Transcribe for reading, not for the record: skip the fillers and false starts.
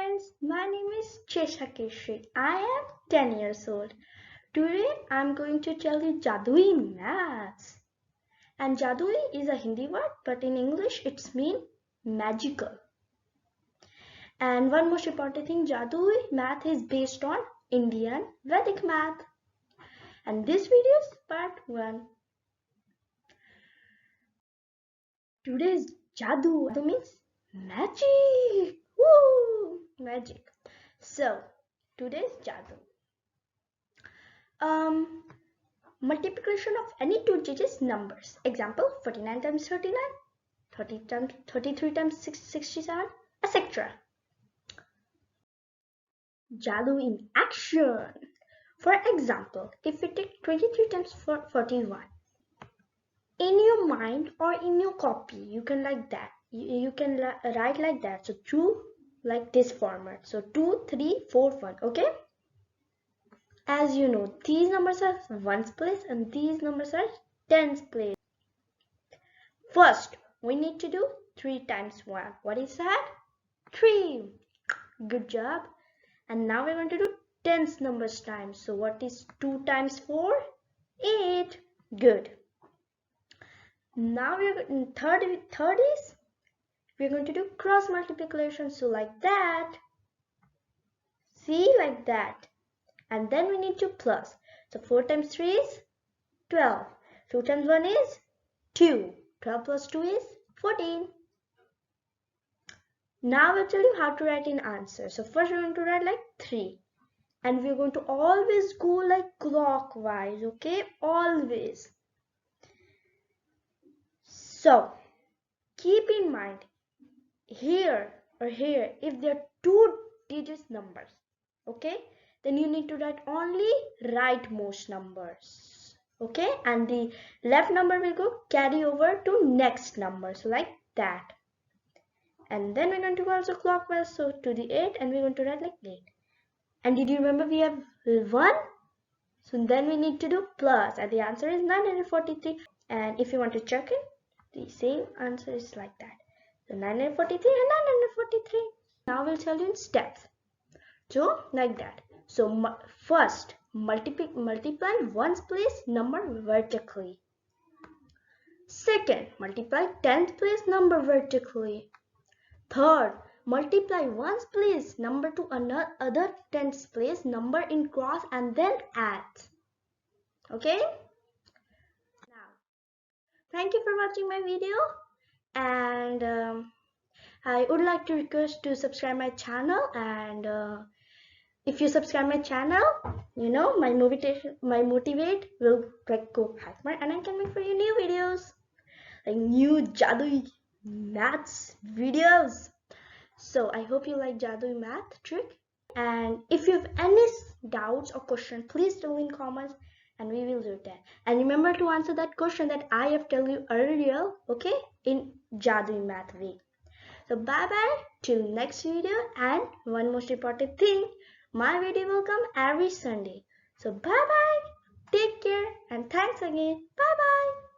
friends, my name is Cheshakeshri. I am 10 years old. Today I am going to tell you Jadooi Maths. And Jadooi is a Hindi word, but in English it's mean magical. And one most important thing, Jadooi Math is based on Indian Vedic Math. And this video is part 1. Today's Jadoo. Jadoo means magic. Woo! Magic. So, today's Jadoo. Multiplication of any two digits numbers. Example, 49 times 39, 33 times 67, etc. Jadoo in action. For example, if we take 23 times 41, in your mind or in your copy, you can like that. You can write like that. So 2 like this format. So 2, 3, 4, 1. Okay. As you know, these numbers are ones place and these numbers are tens place. First, we need to do 3 times 1. What is that? 3. Good job. And now we're going to do tens numbers times. So what is 2 times 4? 8. Good. Now we're in third is we're going to do cross multiplication. So like that. See, like that. And then we need to plus. So 4 times 3 is 12. 2 times 1 is 2. 12 plus 2 is 14. Now I'll tell you how to write in answer. So first we're going to write like 3. And we're going to always go like clockwise. Okay? Always. So keep in mind here or here, if there are 2 digits numbers, okay, then you need to write only rightmost numbers, okay, and the left number will go carry over to next number, so like that. And then we're going to go also clockwise, so to the 8, and we're going to write like 8. And did you remember we have 1? So then we need to do plus, and the answer is 943. And if you want to check it, the same answer is like that. So 943 and 943. Now we'll tell you in steps. So like that. So first, multiply ones place number vertically. Second, multiply tens place number vertically. Third, multiply ones place number to another tens place number in cross and then add. Okay? Thank you for watching my video, and I would like to request to subscribe my channel, and if you subscribe my channel, you know my motivate will like go higher, and I can make for you new videos, like new Jadooi Maths videos. So I hope you like Jadooi Math trick, and if you have any doubts or questions, please do in comments. And we will do that. And remember to answer that question that I have told you earlier, okay, in Jadooi Math way. So bye bye till next video. And one most important thing, my video will come every Sunday. So bye bye, take care, and thanks again. Bye bye.